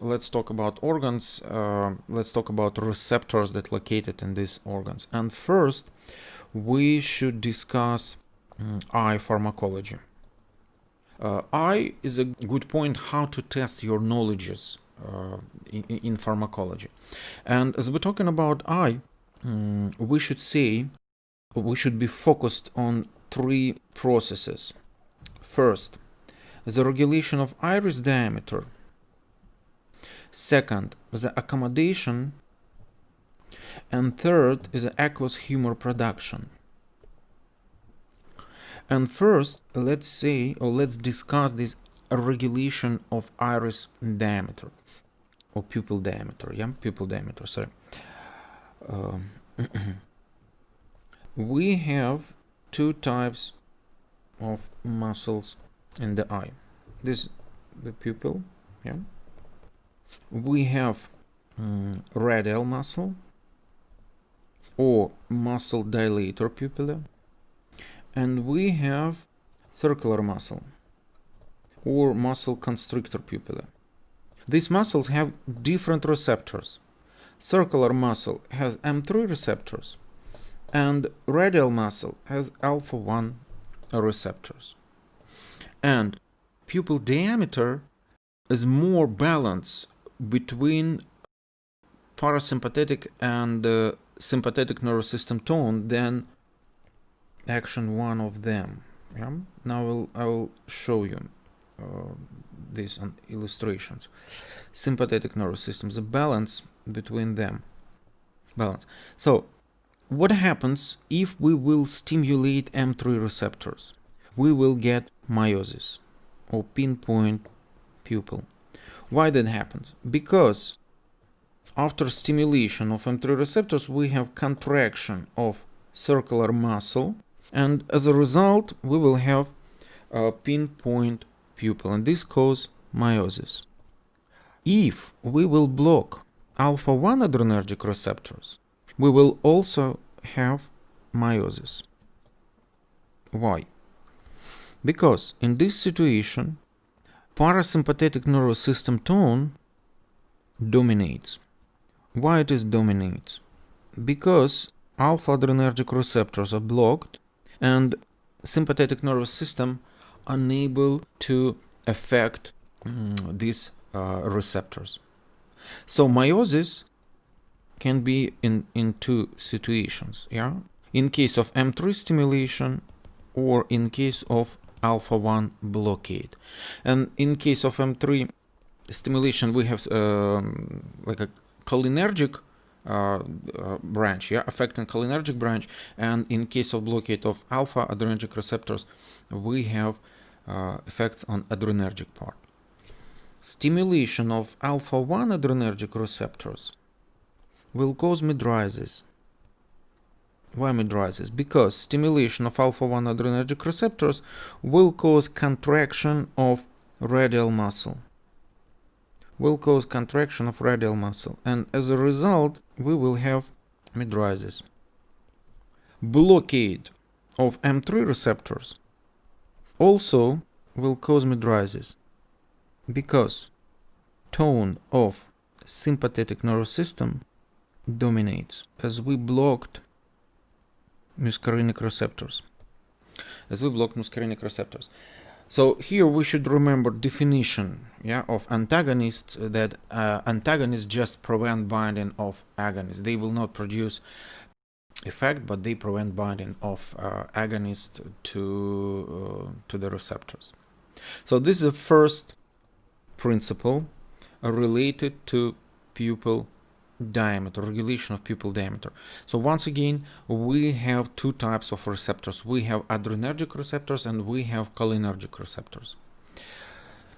let's talk about organs. Let's talk about receptors that located in these organs. And first, we should discuss eye pharmacology. Eye is a good point how to test your knowledges in pharmacology. And as we're talking about eye, we should be focused on three processes. First, the regulation of iris diameter. Second, the accommodation. And third is the aqueous humor production. And first, let's discuss this regulation of iris diameter, or pupil diameter. Pupil diameter, sorry. We have two types of muscles in the eye. This the pupil, We have radial muscle, or muscle dilator pupilla, and we have circular muscle, or muscle constrictor pupilla. These muscles have different receptors. Circular muscle has M3 receptors, and radial muscle has alpha-1 receptors. And pupil diameter is more balanced between parasympathetic and sympathetic nervous system tone than action one of them. Now I will show you this on illustrations. Sympathetic nervous system, the balance between them. So what happens if we will stimulate M3 receptors? We will get meiosis, or pinpoint pupil. Why that happens? Because after stimulation of M3 receptors, we have contraction of circular muscle, and as a result, we will have a pinpoint pupil, and this causes meiosis. If we will block alpha-1 adrenergic receptors, we will also have meiosis. Why? Because in this situation, parasympathetic nervous system tone dominates. Why it dominates? Because alpha adrenergic receptors are blocked and sympathetic nervous system unable to affect these receptors. So meiosis can be in two situations, in case of M3 stimulation or in case of alpha-1 blockade. And in case of M3 stimulation, we have like a cholinergic branch, affecting cholinergic branch, and in case of blockade of alpha adrenergic receptors, we have effects on adrenergic part. Stimulation of alpha-1 adrenergic receptors will cause mydriasis. Why mydriasis? Because stimulation of alpha-1 adrenergic receptors will cause contraction of radial muscle. And as a result, we will have mydriasis. Blockade of M3 receptors also will cause mydriasis, because tone of sympathetic nervous system dominates, as we blocked muscarinic receptors. So here we should remember definition of antagonists, that antagonists just prevent binding of agonists. They will not produce effect, but they prevent binding of agonist to the receptors. So this is the first principle related to pupil diameter, regulation of pupil diameter. So once again, we have two types of receptors. We have adrenergic receptors and we have cholinergic receptors.